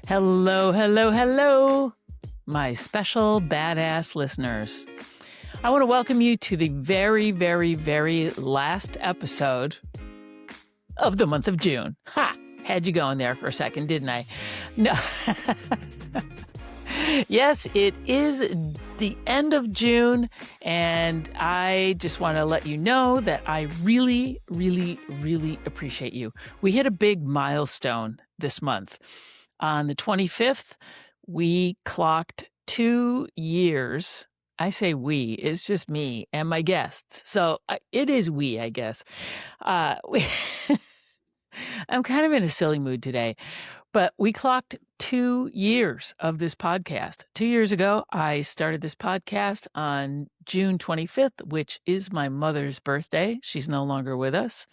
Hello, hello, hello, my special badass listeners. I want to welcome you to the very, very, very last episode of the month of June. Ha! Had you going there for a second, didn't I? No. Yes, it is the end of June, and I just want to let you know that I really, really, really appreciate you. We hit a big milestone this month. On the 25th, we clocked 2 years. I say we, it's just me and my guests. So it is we, I guess. I'm kind of in a silly mood today, but we clocked 2 years of this podcast. 2 years ago, I started this podcast on June 25th, which is my mother's birthday. She's no longer with us.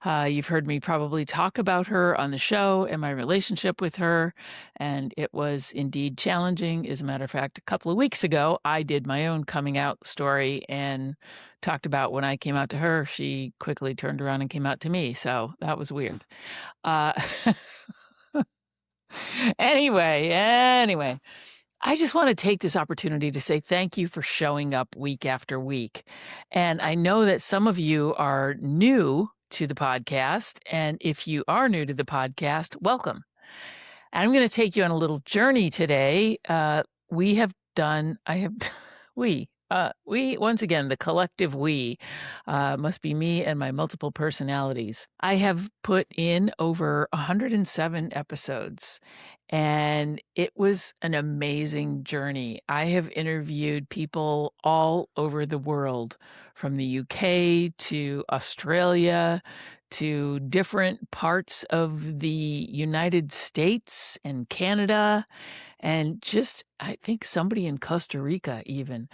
You've heard me probably talk about her on the show and my relationship with her, and it was indeed challenging. As a matter of fact, a couple of weeks ago, I did my own coming out story and talked about when I came out to her, she quickly turned around and came out to me, so that was weird. Anyway, I just want to take this opportunity to say thank you for showing up week after week. And I know that some of you are new to the podcast. And if you are new to the podcast, welcome. I'm going to take you on a little journey today. We, once again, the collective we, must be me and my multiple personalities. I have put in over 107 episodes, and it was an amazing journey. I have interviewed people all over the world, from the UK to Australia to different parts of the United States and Canada, and just, I think, somebody in Costa Rica even.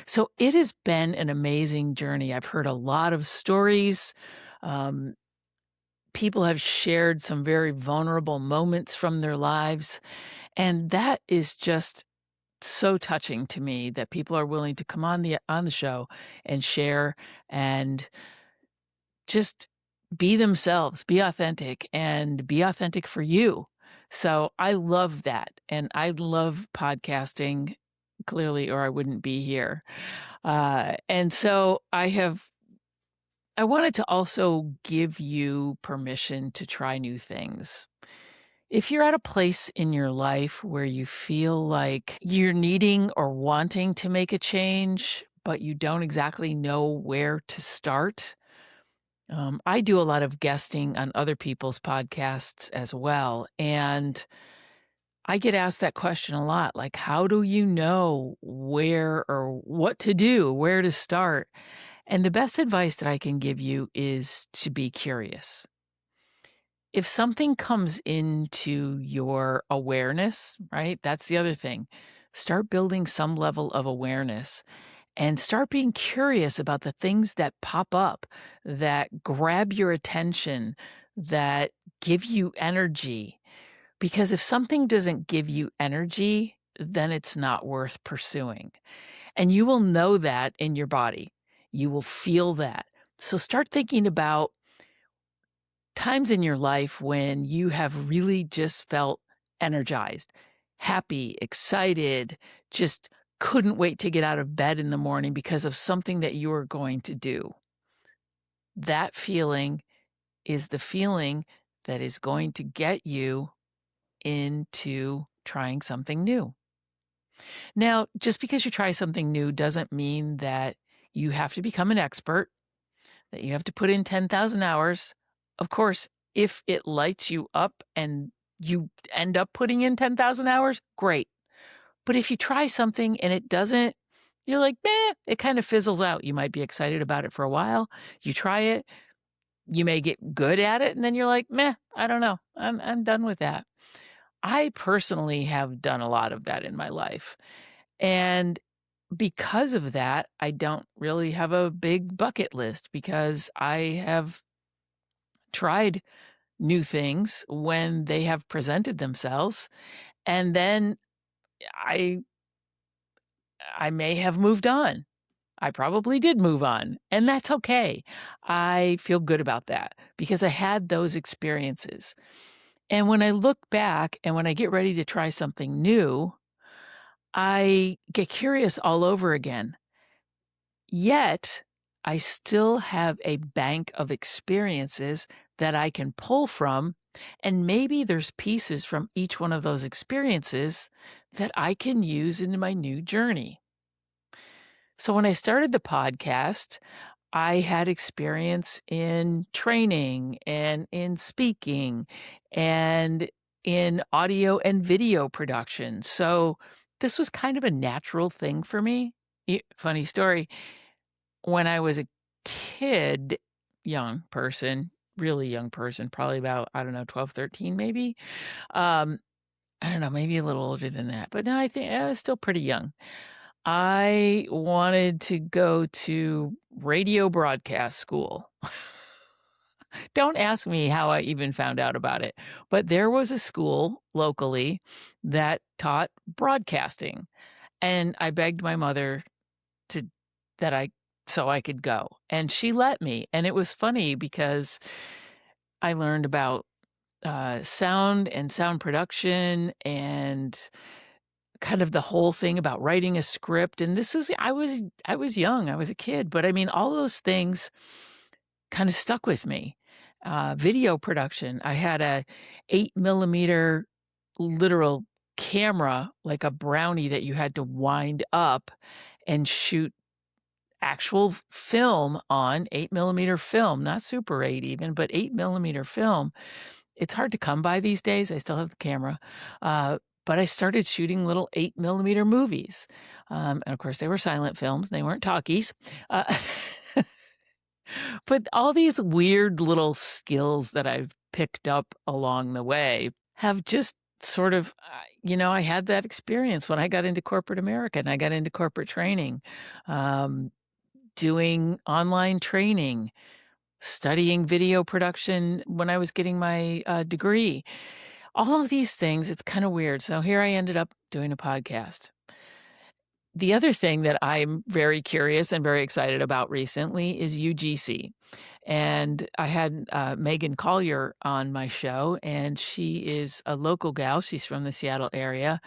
So it has been an amazing journey. I've heard a lot of stories. People have shared some very vulnerable moments from their lives, and that is just so touching to me that people are willing to come on the show and share and just be themselves, be authentic, and be authentic for you. So I love that. And I love podcasting, clearly, or I wouldn't be here. And so I wanted to also give you permission to try new things. If you're at a place in your life where you feel like you're needing or wanting to make a change, but you don't exactly know where to start, I do a lot of guesting on other people's podcasts as well. And I get asked that question a lot, like, how do you know where or what to do, where to start? And the best advice that I can give you is to be curious. If something comes into your awareness, right, that's the other thing. Start building some level of awareness and start being curious about the things that pop up, that grab your attention, that give you energy. Because if something doesn't give you energy, then it's not worth pursuing. And you will know that in your body. You will feel that. So start thinking about times in your life when you have really just felt energized, happy, excited, just couldn't wait to get out of bed in the morning because of something that you were going to do. That feeling is the feeling that is going to get you into trying something new. Now, just because you try something new doesn't mean that you have to become an expert, that you have to put in 10,000 hours. Of course, if it lights you up and you end up putting in 10,000 hours, great. But if you try something and it doesn't, you're like, meh, it kind of fizzles out. You might be excited about it for a while. You try it, you may get good at it, and then you're like, meh, I don't know. I'm done with that. I personally have done a lot of that in my life. And because of that, I don't really have a big bucket list because I have tried new things when they have presented themselves. And then I may have moved on. I probably did move on, and that's okay. I feel good about that because I had those experiences. And when I look back and when I get ready to try something new, I get curious all over again. Yet, I still have a bank of experiences that I can pull from, and maybe there's pieces from each one of those experiences that I can use in my new journey. So when I started the podcast, I had experience in training and in speaking and in audio and video production. So this was kind of a natural thing for me. Funny story. When I was a kid, young person, really young person, probably about, I don't know, 12, 13 maybe. I don't know, maybe a little older than that. But no, I think I was still pretty young. I wanted to go to radio broadcast school. Don't ask me how I even found out about it, but there was a school locally that taught broadcasting, and I begged my mother to that I so I could go, and she let me, and it was funny because I learned about sound and sound production and kind of the whole thing about writing a script. And this is I was young, I was a kid, but I mean, all those things kind of stuck with me. Video production. I had a 8mm literal camera, like a brownie that you had to wind up and shoot actual film on 8mm film, not Super 8 even, but 8mm film. It's hard to come by these days. I still have the camera. But I started shooting little 8mm movies. And of course, they were silent films. They weren't talkies. But all these weird little skills that I've picked up along the way have just sort of, I had that experience when I got into corporate America and I got into corporate training, doing online training, studying video production when I was getting my degree. All of these things, it's kind of weird. So here I ended up doing a podcast. The other thing that I'm very curious and very excited about recently is UGC. And I had Megan Collier on my show, and she is a local gal. She's from the Seattle area,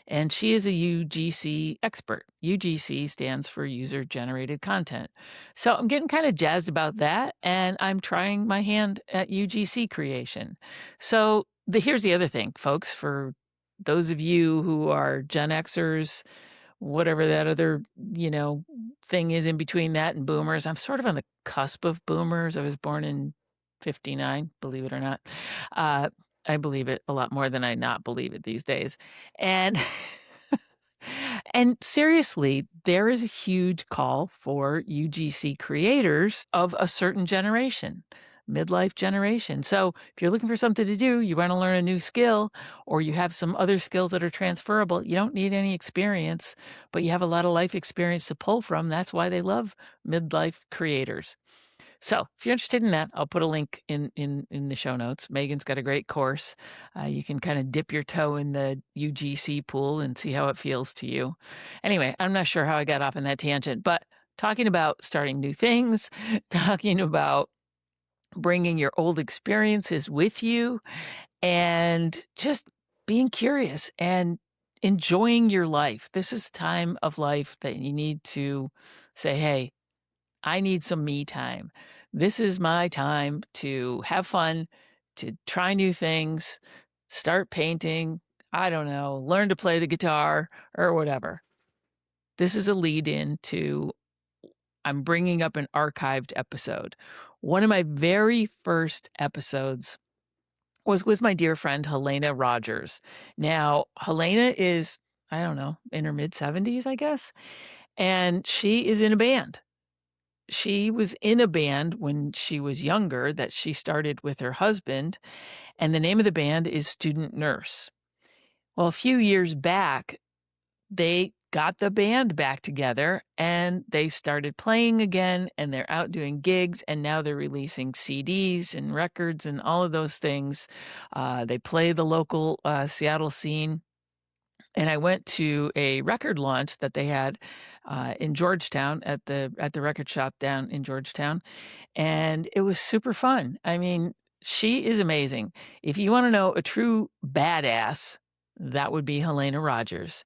and she is a UGC expert. UGC stands for User Generated Content. So I'm getting kind of jazzed about that, and I'm trying my hand at UGC creation. So here's the other thing, folks, for those of you who are Gen Xers, whatever that other, thing is in between that and boomers. I'm sort of on the cusp of boomers. I was born in 59, believe it or not. I believe it a lot more than I not believe it these days. And and seriously, there is a huge call for UGC creators of a certain generation, midlife generation. So if you're looking for something to do, you want to learn a new skill, or you have some other skills that are transferable, you don't need any experience, but you have a lot of life experience to pull from. That's why they love midlife creators. So if you're interested in that, I'll put a link in the show notes. Megan's got a great course. You can kind of dip your toe in the UGC pool and see how it feels to you. Anyway, I'm not sure how I got off on that tangent, but talking about starting new things, talking about bringing your old experiences with you, and just being curious and enjoying your life. This is a time of life that you need to say, hey, I need some me time. This is my time to have fun, to try new things, start painting, I don't know, learn to play the guitar or whatever. This is a lead in to, I'm bringing up an archived episode. One of my very first episodes was with my dear friend, Helena Rogers. Now, Helena is, I don't know, in her mid 70s, I guess. And she is in a band. She was in a band when she was younger that she started with her husband, and the name of the band is Student Nurse. Well, a few years back, they got the band back together and they started playing again, and they're out doing gigs, and now they're releasing CDs and records and all of those things. They play the local Seattle scene. And I went to a record launch that they had in Georgetown at the record shop down in Georgetown, and it was super fun. I mean, she is amazing. If you want to know a true badass, that would be Helena Rogers.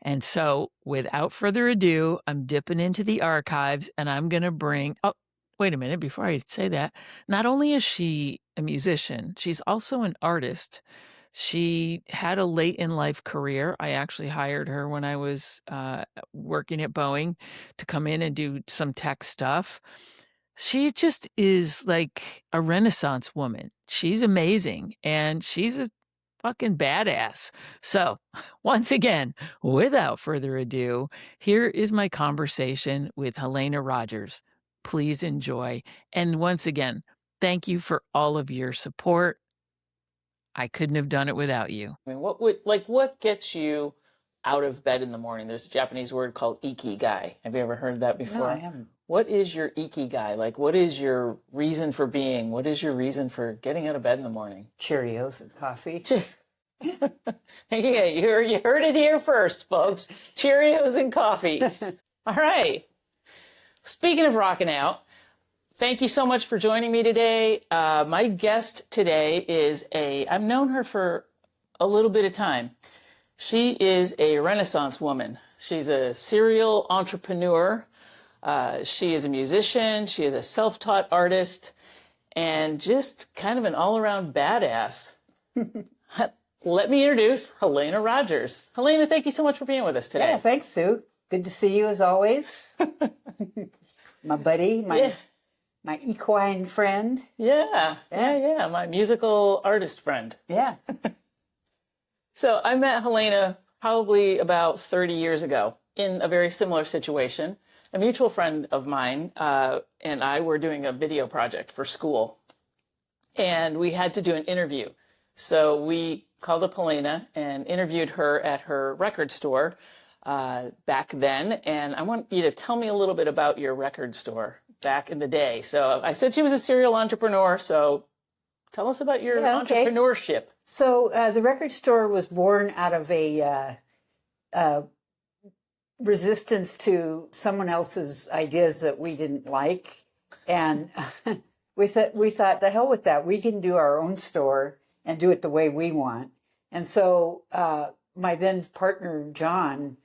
And so without further ado, I'm dipping into the archives and I'm going to bring, oh, wait a minute, before I say that, not only is she a musician, she's also an artist. She had a late in life career. I actually hired her when I was working at Boeing to come in and do some tech stuff. She just is like a Renaissance woman. She's amazing and she's a fucking badass. So, once again, without further ado, here is my conversation with Helena Rogers. Please enjoy. And once again, thank you for all of your support. I couldn't have done it without you. I mean, what gets you out of bed in the morning? There's a Japanese word called ikigai. Have you ever heard that before? No, I haven't. What is your ikigai? Like, what is your reason for being? What is your reason for getting out of bed in the morning? Cheerios and coffee. Yeah, you heard it here first, folks. Cheerios and coffee. All right. Speaking of rocking out, thank you so much for joining me today. My guest today is I've known her for a little bit of time. She is a Renaissance woman. She's a serial entrepreneur. She is a musician. She is a self-taught artist and just kind of an all-around badass. Let me introduce Helena Rogers. Helena, thank you so much for being with us today. Yeah, thanks, Sue. Good to see you as always. My buddy, my equine friend. Yeah, my musical artist friend. Yeah. So I met Helena probably about 30 years ago in a very similar situation. A mutual friend of mine and I were doing a video project for school, and we had to do an interview. So we called up Helena and interviewed her at her record store back then. And I want you to tell me a little bit about your record store back in the day. So I said she was a serial entrepreneur. So tell us about your entrepreneurship. So the record store was born out of a resistance to someone else's ideas that we didn't like. And we thought, the hell with that. We can do our own store and do it the way we want. And so my then partner, John,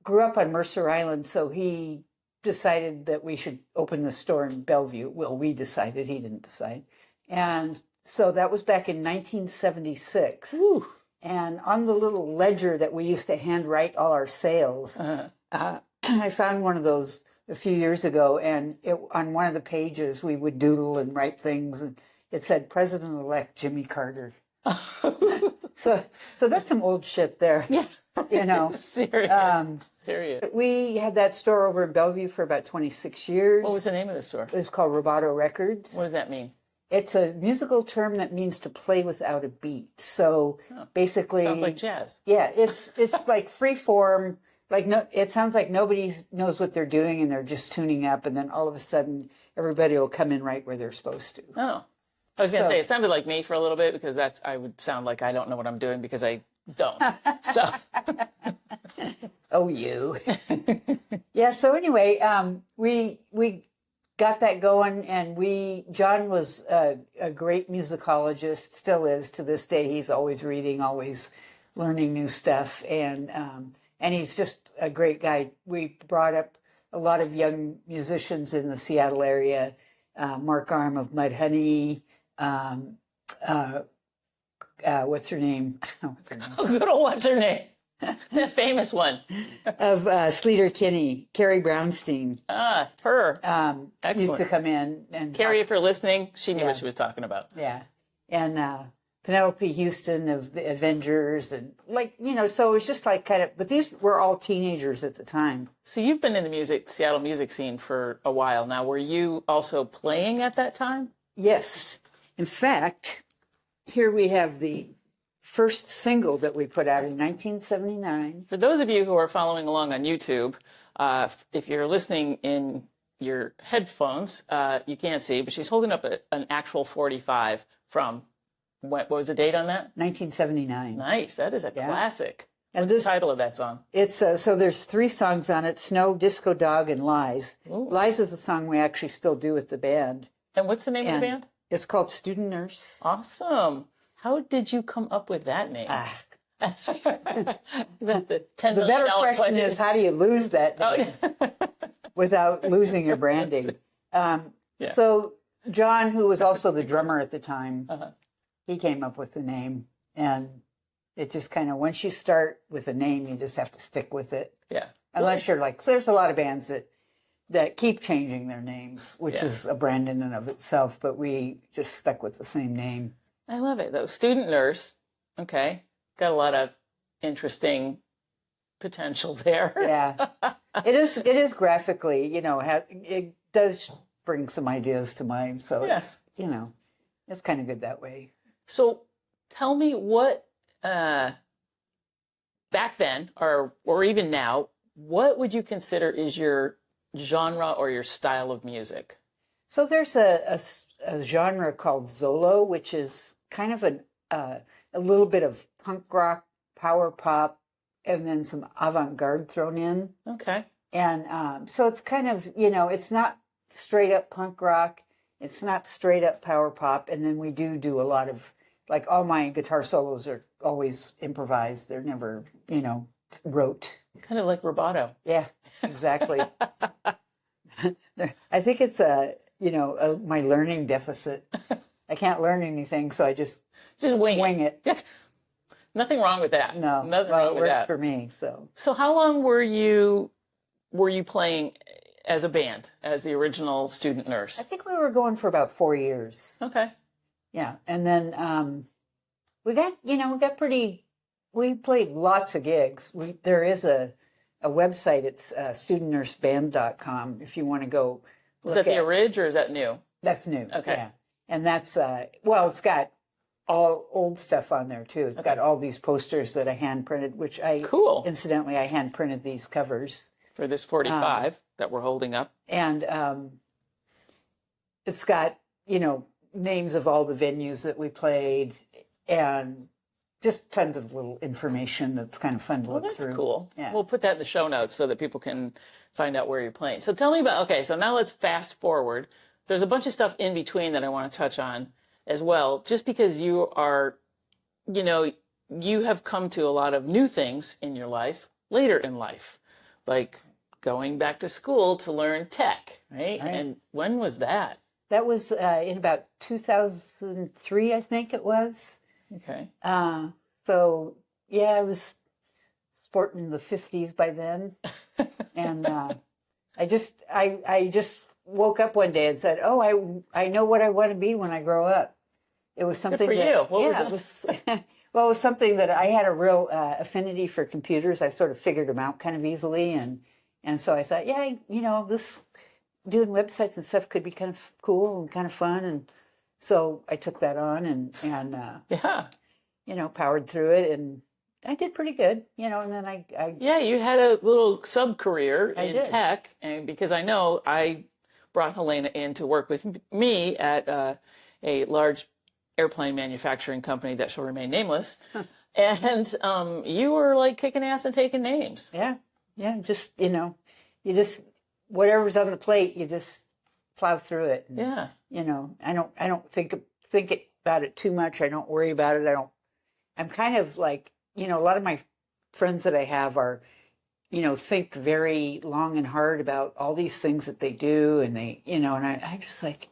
grew up on Mercer Island, so he decided that we should open the store in Bellevue. Well, we decided, he didn't decide. And so that was back in 1976. Ooh. And on the little ledger that we used to handwrite all our sales, I found one of those a few years ago, and on one of the pages we would doodle and write things, and it said President-elect Jimmy Carter. So that's some old shit there. Yes. You know. Serious. We had that store over in Bellevue for about 26 years. What was the name of the store? It was called Roboto Records. What does that mean? It's a musical term that means to play without a beat. So basically, sounds like jazz. Yeah, it's like free form. Like it sounds like nobody knows what they're doing and they're just tuning up, and then all of a sudden everybody will come in right where they're supposed to. Oh, I was going to say it sounded like me for a little bit, because I would sound like I don't know what I'm doing because I don't. So. Oh, you. Yeah. So anyway, we got that going, and John was a great musicologist, still is to this day. He's always reading, always learning new stuff, and he's just a great guy. We brought up a lot of young musicians in the Seattle area. Mark Arm of Mudhoney. What's her name? Oh, good old what's her name? The famous one. Of Sleater Kinney, Carrie Brownstein. Her. Used to come in. And Carrie, if you're listening, she knew what she was talking about. Yeah. And Penelope Houston of the Avengers, and so it was just like but these were all teenagers at the time. So you've been in the Seattle music scene for a while now. Were you also playing at that time? Yes. In fact, here we have the first single that we put out in 1979. For those of you who are following along on YouTube, if you're listening in your headphones, you can't see, but she's holding up an actual 45 from, what was the date on that? 1979. Nice. That is a classic. And what's the title of that song? It's so there's 3 songs on it: Snow, Disco Dog, and Lies. Ooh. Lies is the song we actually still do with the band. And what's the name of the band? It's called Student Nurse. Awesome. How did you come up with that name? The The $10 better million question is, how do you lose that name without losing your branding? Yeah. So John, who was also the drummer at the time, Uh-huh. he came up with the name. And it just kind of, once you start with a name, you just have to stick with it. Yeah. Unless you're like, so there's a lot of bands that keep changing their names, which Yeah. is a brand in and of itself, but we just stuck with the same name. I love it though. Student nurse. Okay. Got a lot of interesting potential there. Yeah. It is graphically, it does bring some ideas to mind. So Yes. it's kind of good that way. So tell me what back then or even now, what would you consider is your genre or your style of music? So there's a genre called Zolo, which is kind of a little bit of punk rock, power pop, and then some avant-garde thrown in. Okay. And so it's kind of, it's not straight up punk rock. It's not straight up power pop. And then we do a lot of, like, all my guitar solos are always improvised. They're never, wrote. Kind of like rubato. Yeah, exactly. I think it's my learning deficit. I can't learn anything, so I just wing it. Nothing wrong with that. No, Nothing well, wrong it with works that. for me. So how long were you playing as a band, as the original Student Nurse? I think we were going for about 4 years. Okay. Yeah, and then we played lots of gigs. There is a website. It's studentnurseband.com if you want to go. Was that the orig or is that new? That's new. Okay. Yeah. And that's it's got all old stuff on there too. It's got all these posters that I hand printed, which incidentally I hand printed these covers for this 45 that we're holding up. And it's got, names of all the venues that we played and just tons of little information that's kind of fun to look through. That's cool. Yeah. We'll put that in the show notes so that people can find out where you're playing. So tell me so now let's fast forward. There's a bunch of stuff in between that I want to touch on as well, just because you are, you have come to a lot of new things in your life later in life, like going back to school to learn tech, right? And when was that? That was in about 2003, I think it was. Okay. So yeah, I was sporting the 50s by then. And I just woke up one day and said, oh, I know what I want to be when I grow up. It was something Good for you. What was it? It was something that I had a real affinity for computers. I sort of figured them out kind of easily. And so I thought, this doing websites and stuff could be kind of cool and kind of fun. And so I took that on and powered through it, and I did pretty good, and then I you had a little sub-career in tech, and because I know I brought Helena in to work with me at a large airplane manufacturing company that shall remain nameless. And you were like kicking ass and taking names. Yeah, just, you just, whatever's on the plate, you just plow through it. And, I don't think about it too much. I don't worry about it. I'm kind of like, a lot of my friends that I have are, think very long and hard about all these things that they do. And they, and I just like,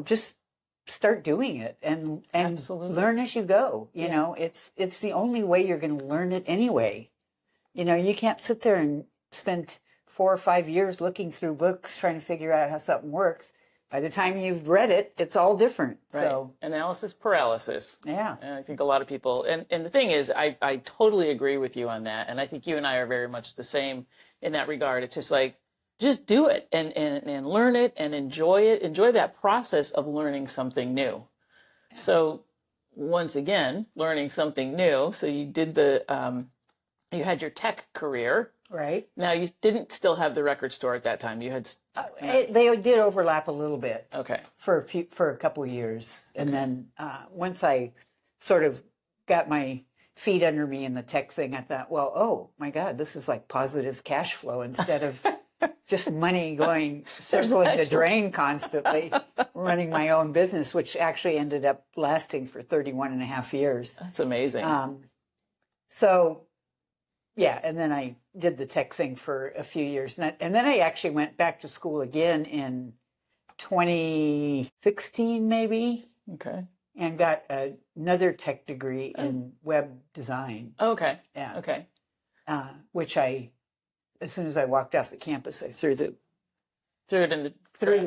just start doing it and learn as you go. It's the only way you're going to learn it anyway. You can't sit there and spend 4 or 5 years looking through books trying to figure out how something works. By the time you've read it, it's all different. Right. So analysis paralysis. Yeah. And I think a lot of people, and the thing is, I totally agree with you on that. And I think you and I are very much the same in that regard. It's just like, just do it and learn it and enjoy it. Enjoy that process of learning something new. Yeah. So once again, learning something new. So you did you had your tech career. Right. Now, you didn't still have the record store at that time. You had... they did overlap a little bit. Okay. For a couple of years. And then once I sort of got my feet under me in the tech thing, I thought, well, oh, my God, this is like positive cash flow instead of just money going, circling the drain constantly, running my own business, which actually ended up lasting for 31 and a half years. That's amazing. So, yeah, and then I did the tech thing for a few years. And then I actually went back to school again in 2016, maybe. Okay. And got another tech degree in web design. Okay. Yeah. Okay. Which as soon as I walked off the campus, I threw the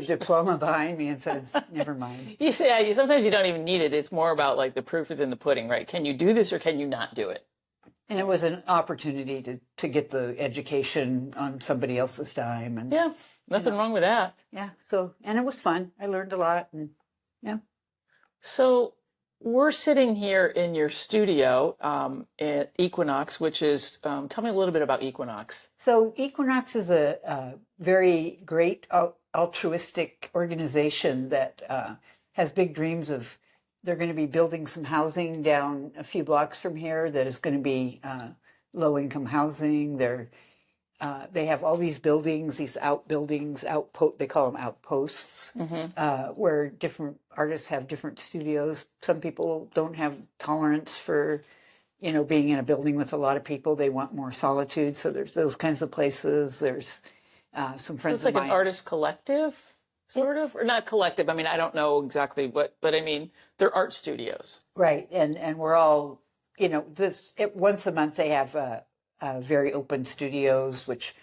diploma behind me and said, never mind. You say, sometimes you don't even need it. It's more about like the proof is in the pudding, right? Can you do this or can you not do it? And it was an opportunity to get the education on somebody else's dime. And yeah, nothing wrong with that. Yeah. So, and it was fun. I learned a lot. And yeah. So we're sitting here in your studio at Equinox, which is, tell me a little bit about Equinox. So Equinox is a very great altruistic organization that has big dreams of, they're going to be building some housing down a few blocks from here that is going to be low-income housing. They have all these buildings, these outbuildings, they call them outposts, where different artists have different studios. Some people don't have tolerance for, being in a building with a lot of people. They want more solitude. So there's those kinds of places. There's some friends of mine. It's like an artist collective, sort of, or not collective. I mean, I don't know exactly what, but I mean, they're art studios. Right. And we're all, once a month they have very open studios, which,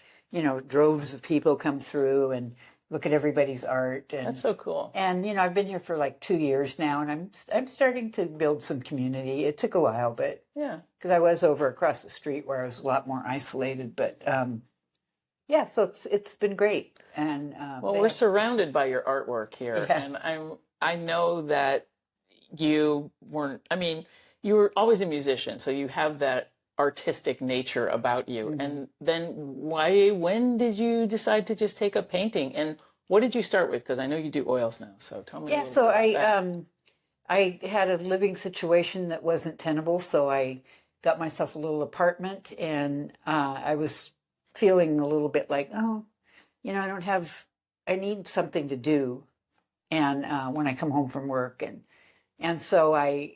droves of people come through and look at everybody's art. And, that's so cool. And, I've been here for like 2 years now, and I'm starting to build some community. It took a while, but yeah, because I was over across the street where I was a lot more isolated, but yeah, so it's been great. And well, we're surrounded by your artwork here, yeah. And I know that you weren't. I mean, you were always a musician, so you have that artistic nature about you. And then when did you decide to just take up painting, and what did you start with? Because I know you do oils now, so tell me. Yeah, so I had a living situation that wasn't tenable, so I got myself a little apartment, and I was feeling a little bit like, I need something to do, and when I come home from work, and so I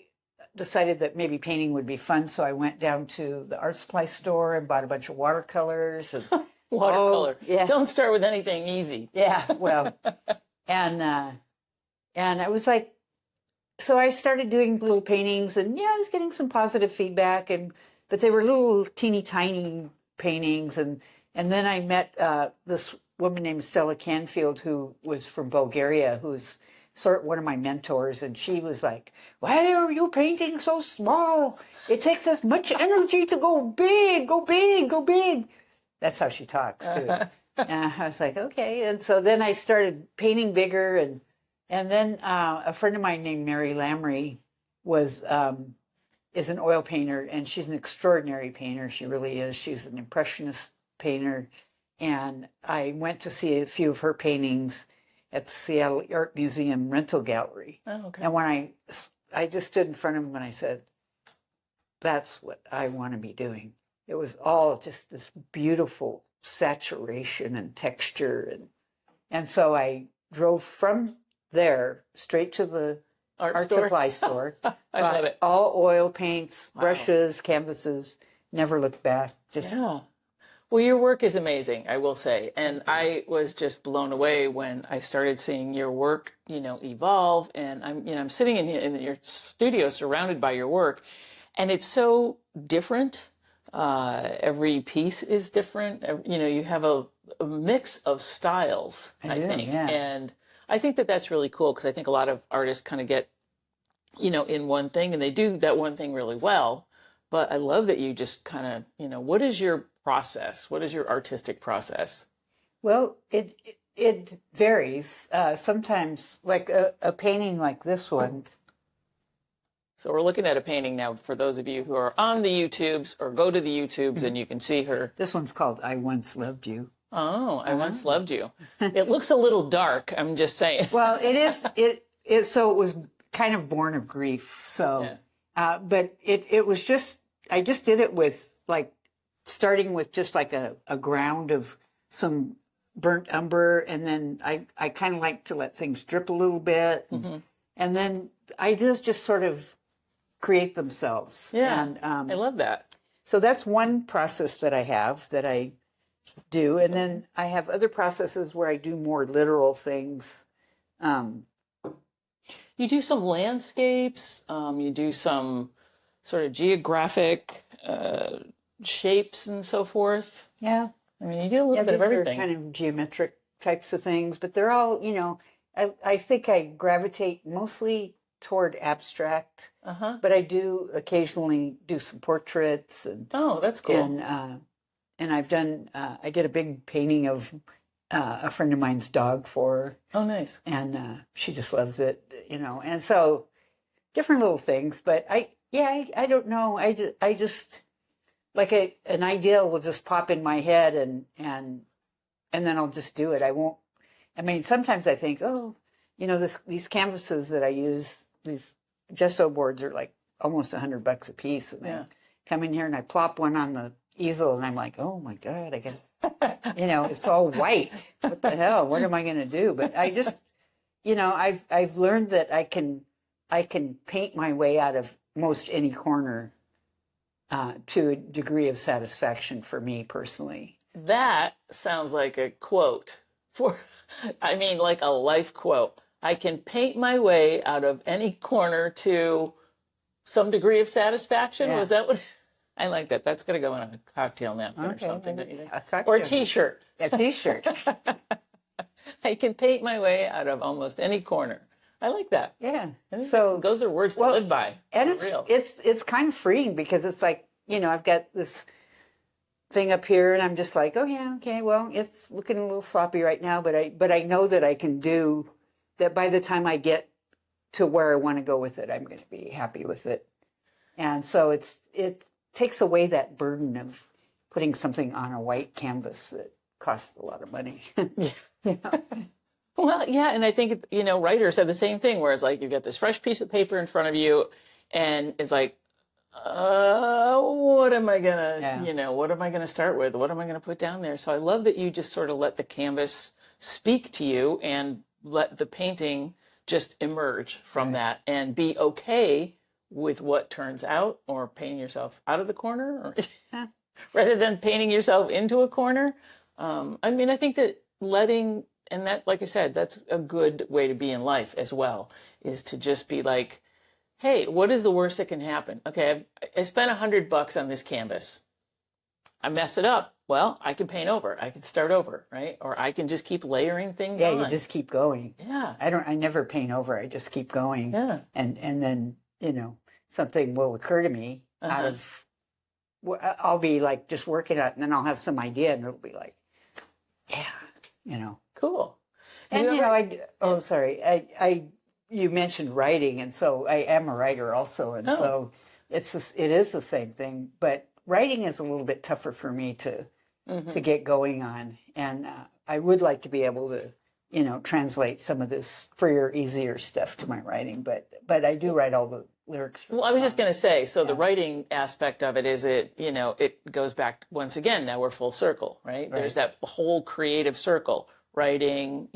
decided that maybe painting would be fun, so I went down to the art supply store and bought a bunch of watercolors. And, watercolor. Yeah. Don't start with anything easy. Yeah, well, and I was like, so I started doing little paintings, and I was getting some positive feedback, but they were little teeny tiny paintings, and then I met this woman named Stella Canfield, who was from Bulgaria, who's sort of one of my mentors, and she was like, "Why are you painting so small? It takes as much energy to go big, go big, go big." That's how she talks too. And I was like, okay. And so then I started painting bigger, and then a friend of mine named Mary Lamry is an oil painter, and she's an extraordinary painter. She really is. She's an impressionist painter, and I went to see a few of her paintings at the Seattle Art Museum rental gallery. Oh, okay. And when I just stood in front of them and I said, that's what I want to be doing. It was all just this beautiful saturation and texture. And so I drove from there straight to the art supply store. I love it. All oil paints, brushes, canvases, never looked back. Yeah. Well, your work is amazing, I will say. And I was just blown away when I started seeing your work, evolve. And I'm sitting in your studio surrounded by your work, and it's so different. Every piece is different. You have a mix of styles, I think. Yeah. And I think that that's really cool, because I think a lot of artists kind of get, in one thing, and they do that one thing really well. But I love that you just kind of, what is your process? What is your artistic process? Well, it varies. Sometimes, like a painting like this one. So we're looking at a painting now for those of you who are on the YouTubes, or go to the YouTubes and you can see her. This one's called I Once Loved You. Oh, I Once Loved You. It looks a little dark, I'm just saying. Well, it is. So it was kind of born of grief. So, yeah. But it was just, I just did it with starting with just like a ground of some burnt umber, and then I kind of like to let things drip a little bit, and then ideas just sort of create themselves. Yeah, And I love that. so that's one process that I have that I do, and then I have other processes where I do more literal things. You do some landscapes, you do some sort of geographic shapes and so forth. Yeah. I mean, you do a little bit of these are everything. kind of geometric types of things, but they're all, I think I gravitate mostly toward abstract, but I do occasionally do some portraits, and Oh, that's cool. and I've done I did a big painting of a friend of mine's dog for her, Oh, nice. and she just loves it, and so different little things. But I don't know. I just like an idea will just pop in my head, and then I'll just do it. I won't. I mean, sometimes I think, oh, these canvases that I use, these gesso boards are like almost $100 a piece, and then come in here and I plop one on the easel, and I'm like, oh my God, I got, it's all white. What the hell? What am I going to do? But I just, I've learned that I can paint my way out of most any corner to a degree of satisfaction for me personally. That sounds like a quote like a life quote. I can paint my way out of any corner to some degree of satisfaction. Yeah. Was that what? I like that. That's going to go in a cocktail napkin or something. Or a T-shirt. A T-shirt. I can paint my way out of almost any corner. I like that. Yeah. So those are words to live by. And it's kind of freeing, because it's like, I've got this thing up here, and I'm just like, oh yeah, okay, well, it's looking a little sloppy right now, but I know that I can do that. By the time I get to where I want to go with it, I'm going to be happy with it. And so it takes away that burden of putting something on a white canvas that costs a lot of money. Well, yeah, and I think, writers have the same thing, where it's like you get this fresh piece of paper in front of you, and it's like, what am I gonna, what am I gonna start with? What am I gonna put down there? So I love that you just sort of let the canvas speak to you and let the painting just emerge from that, and be okay with what turns out, or painting yourself out of the corner, or rather than painting yourself into a corner. I mean, I think that and that, like I said, that's a good way to be in life as well, is to just be like, hey, what is the worst that can happen? Okay, I spent $100 on this canvas. I mess it up. Well, I can paint over. I can start over, right? Or I can just keep layering things on. Yeah, you just keep going. Yeah. I never paint over. I just keep going. Yeah. And then, something will occur to me out of, I'll be like just working on it, and then I'll have some idea, and it'll be like, yeah, Cool. And, sorry. You mentioned writing, and so I am a writer also, and so it is the same thing. But writing is a little bit tougher for me to get going on, and I would like to be able to, translate some of this freer, easier stuff to my writing. But I do write all the lyrics. Well, I was just going to say, so the writing aspect of it is it goes back once again. Now we're full circle, right? There's that whole creative circle. Writing,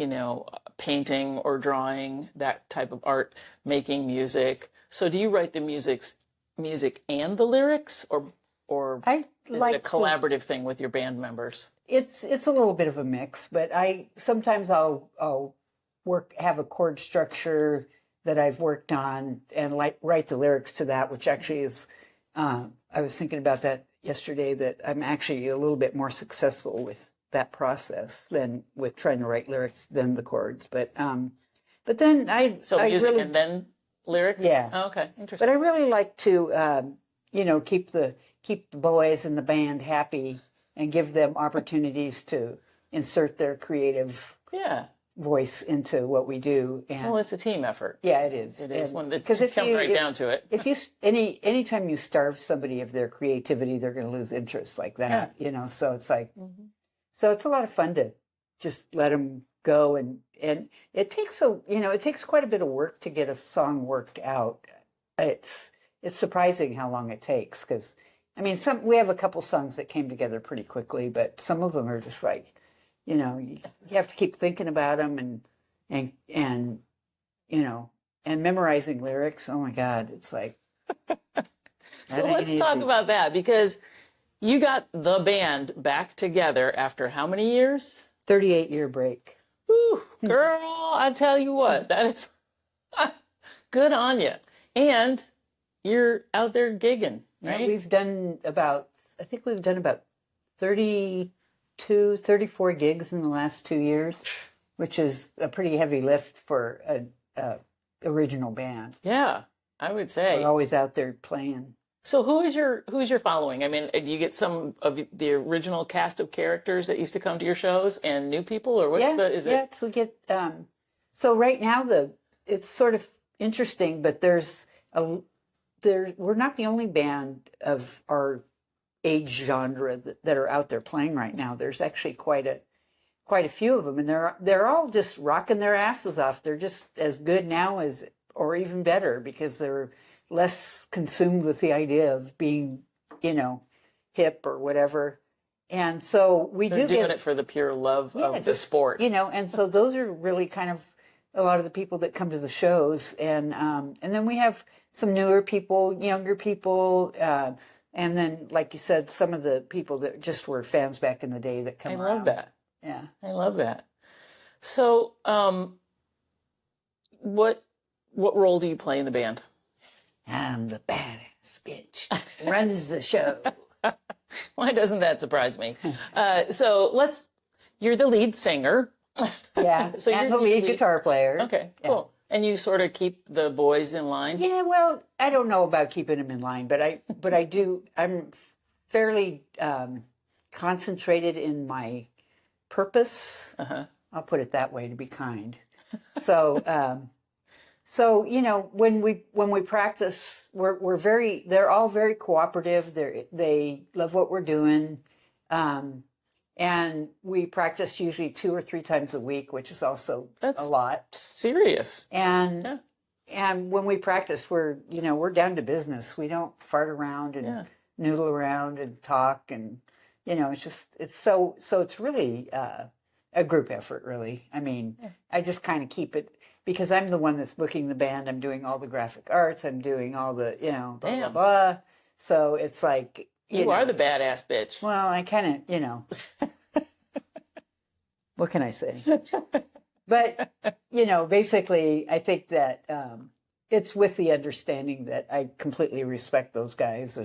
painting or drawing, that type of art, making music. So do you write the music and the lyrics, or I like it a collaborative thing with your band members? It's a little bit of a mix, but sometimes I'll have a chord structure that I've worked on, and write the lyrics to that, which actually is I was thinking about that yesterday, that I'm actually a little bit more successful with that process than with trying to write lyrics than the chords. But then music really, and then lyrics. Yeah. Oh, okay. Interesting. But I really like to keep the boys in the band happy, and give them opportunities to insert their creative voice into what we do. And well, it's a team effort. Yeah, it is. It is, when it comes right down to it. If you anytime you starve somebody of their creativity, they're going to lose interest like that. So it's like. So it's a lot of fun to just let them go, and it takes quite a bit of work to get a song worked out. It's surprising how long it takes, because I mean, we have a couple songs that came together pretty quickly, but some of them are just like you have to keep thinking about them and and memorizing lyrics. Oh my God, it's like So let's talk about that, because you got the band back together after how many years? 38-year break. Whew, girl, I tell you what, that is good on you. And you're out there gigging, right? Yeah, I think we've done about 32, 34 gigs in the last 2 years, which is a pretty heavy lift for a original band. Yeah, I would say. We're always out there playing. So who's your following? I mean, do you get some of the original cast of characters that used to come to your shows and new people, or Yes, we get so right now it's sort of interesting, but we're not the only band of our age genre that are out there playing right now. There's actually quite a few of them, and they're all just rocking their asses off. They're just as good now or even better, because they're less consumed with the idea of being, hip or whatever. And so They're doing it for the pure love of the sport. And so those are really kind of a lot of the people that come to the shows. And then we have some newer people, younger people, and then, like you said, some of the people that just were fans back in the day that come around. I love that. Yeah. I love that. So, what role do you play in the band? I'm the badass bitch that runs the show. Why doesn't that surprise me? You're the lead singer. Yeah, so and you're the lead guitar player. Okay, Yeah. cool. And you sort of keep the boys in line? Yeah, well, I don't know about keeping them in line, but I do. I'm fairly concentrated in my purpose. Uh-huh. I'll put it that way to be kind. So, when we practice, they're all very cooperative. They love what we're doing, and we practice usually 2 or 3 times a week, which is also a lot. Serious. And when we practice, we're down to business. We don't fart around and noodle around and talk, and it's really a group effort, really. I mean, I just kind of keep it, because I'm the one that's booking the band. I'm doing all the graphic arts. I'm doing all the, blah, blah, blah. So it's like, you are the badass bitch. well, I kind of, what can I say? But, basically, I think that it's with the understanding that I completely respect those guys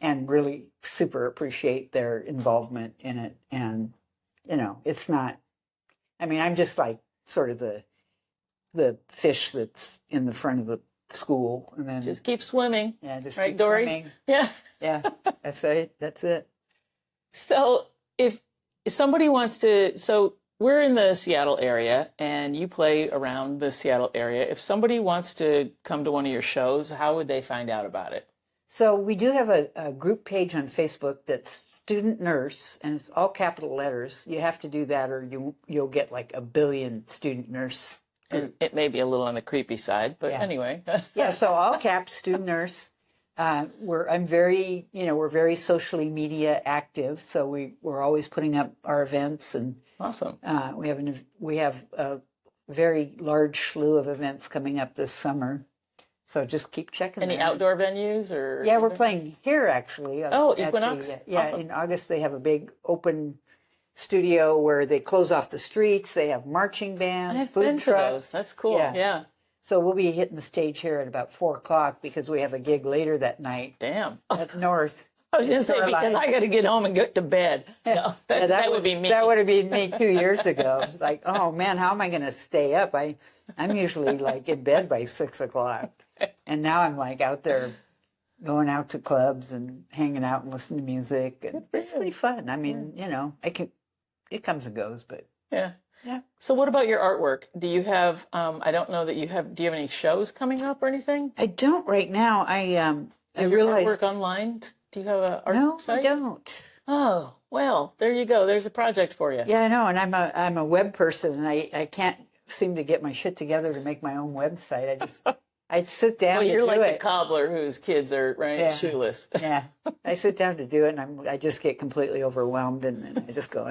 and really super appreciate their involvement in it. And, it's not, I mean, I'm just like sort of the fish that's in the front of the school, and then just keep swimming. Yeah, just right, keep Dory? swimming. Yeah. Yeah, that's right. That's it. So if somebody wants to, so we're in the Seattle area and you play around the Seattle area. If somebody wants to come to one of your shows, how would they find out about it? So we do have a group page on Facebook that's Student Nurse, and it's all capital letters. You have to do that, or you'll get like a billion Student Nurse groups. It may be a little on the creepy side, but anyway. Yeah, so all caps, Student Nurse. We're very socially media active, so we're always putting up our events, and awesome. We have a very large slew of events coming up this summer. So just keep checking. Any outdoor venues or? Yeah, we're playing here actually. Oh, Equinox. Awesome. In August they have a big open studio where they close off the streets. They have marching bands, food trucks. That's cool. Yeah. So we'll be hitting the stage here at about 4:00 because we have a gig later that night. Damn. Up north. I was going to say, because I got to get home and get to bed. No, that would be me. That would have been me 2 years ago. Like, oh man, how am I going to stay up? I'm usually like in bed by 6:00. And now I'm like out there going out to clubs and hanging out and listening to music. And it's pretty fun. I mean, it comes and goes, but. Yeah. Yeah. So what about your artwork? Do you have, I don't know that do you have any shows coming up or anything? I don't right now. I realized. Artwork online? Do you have an art site? No, I don't. Oh, well, there you go. There's a project for you. Yeah, I know. And I'm a web person, and I can't seem to get my shit together to make my own website. I sit down to do it. Well, you're like the cobbler whose kids are shoeless. Yeah. I sit down to do it, and I just get completely overwhelmed, and I just go,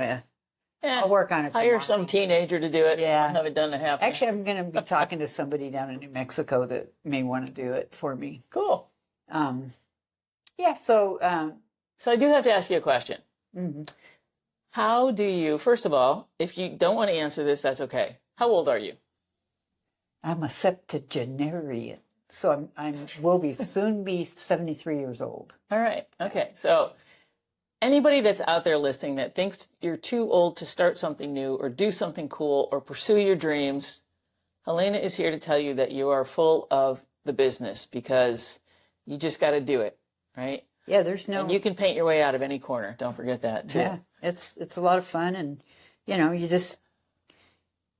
I'll work on it Hire tomorrow. some teenager to do it. Yeah. I'll have it done in half. Actually, I'm going to be talking to somebody down in New Mexico that may want to do it for me. Cool. Yeah, so... So I do have to ask you a question. mhm. How do you, first of all, if you don't want to answer this, that's okay. How old are you? I'm a septuagenarian, so will be soon be 73 years old. All right. Okay. So anybody that's out there listening that thinks you're too old to start something new or do something cool or pursue your dreams, Helena is here to tell you that you are full of the business because you just got to do it, right? Yeah, there's no... And you can paint your way out of any corner. Don't forget that too. Yeah, it's a lot of fun, and you just...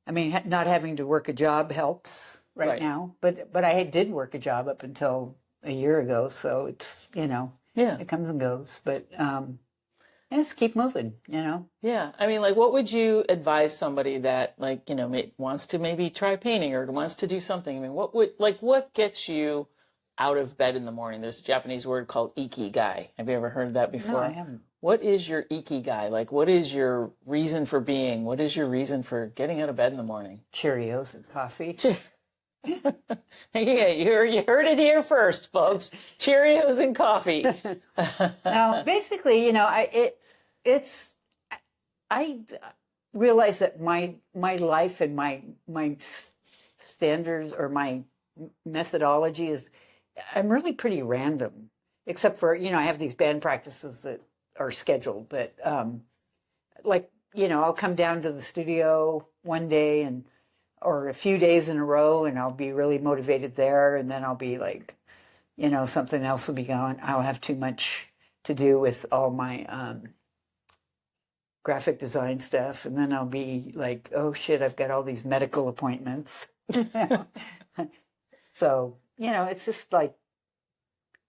I mean, not having to work a job helps right now, but I did work a job up until a year ago, so it's, it comes and goes, but just keep moving, Yeah. I mean, like, what would you advise somebody that, like, wants to maybe try painting or wants to do something? I mean, what gets you out of bed in the morning? There's a Japanese word called ikigai. Have you ever heard that before? No, I haven't. What is your ikigai? Like, what is your reason for being? What is your reason for getting out of bed in the morning? Cheerios and coffee. Yeah, you heard it here first, folks. Cheerios and coffee. Now, basically, I realize that my life and my standards or my methodology is, I'm really pretty random, except for, I have these band practices that are scheduled, but I'll come down to the studio one day or a few days in a row, and I'll be really motivated there, and then I'll be like, something else will be going. I'll have too much to do with all my graphic design stuff, and then I'll be like, oh shit, I've got all these medical appointments. So, it's just like,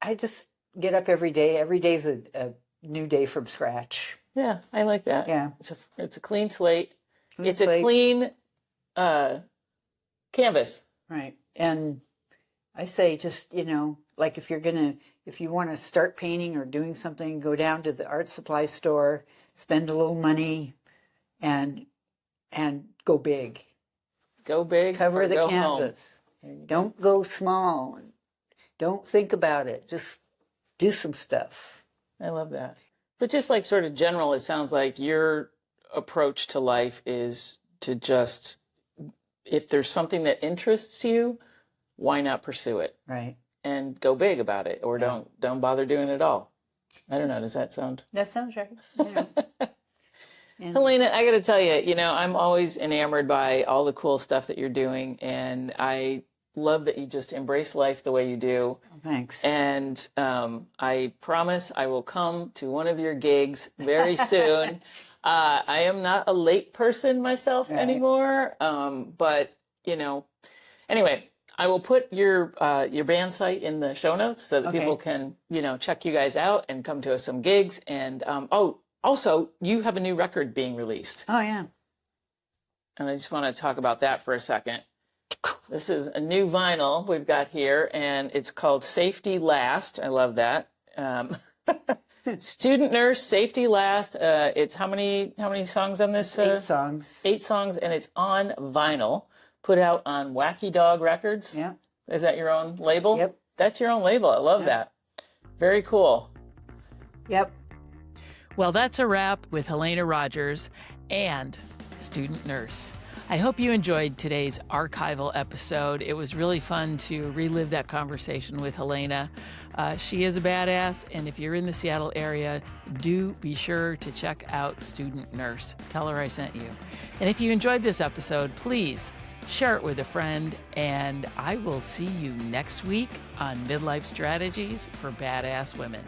I just get up every day. Every day's a new day from scratch. Yeah, I like that. Yeah. It's a clean slate. It's a clean canvas. Right. And I say just, like if you want to start painting or doing something, go down to the art supply store, spend a little money and go big. Go big. Cover the go canvas. Don't go small. Don't think about it. Just do some stuff. I love that. But just like sort of general, it sounds like your approach to life is to just, if there's something that interests you, why not pursue it? Right. And go big about it, or don't bother doing it at all. I don't know. Does that sound? That sounds right. Yeah. Helena, I got to tell you, I'm always enamored by all the cool stuff that you're doing, and I love that you just embrace life the way you do. Thanks. And I promise I will come to one of your gigs very soon. I am not a late person myself anymore, but anyway, I will put your band site in the show notes so that people can check you guys out and come to some gigs. And also, you have a new record being released. Oh yeah. And I just want to talk about that for a second. This is a new vinyl we've got here, and it's called Safety Last. I love that. Student Nurse, Safety Last. It's how many songs on this? 8 songs. 8 songs, and it's on vinyl, put out on Wacky Dog Records. Yeah. Is that your own label? Yep. That's your own label. I love that. Very cool. Yep. Well, that's a wrap with Helena Rogers and Student Nurse. I hope you enjoyed today's archival episode. It was really fun to relive that conversation with Helena. She is a badass, and if you're in the Seattle area, do be sure to check out Student Nurse. Tell her I sent you. And if you enjoyed this episode, please share it with a friend, and I will see you next week on Midlife Strategies for Badass Women.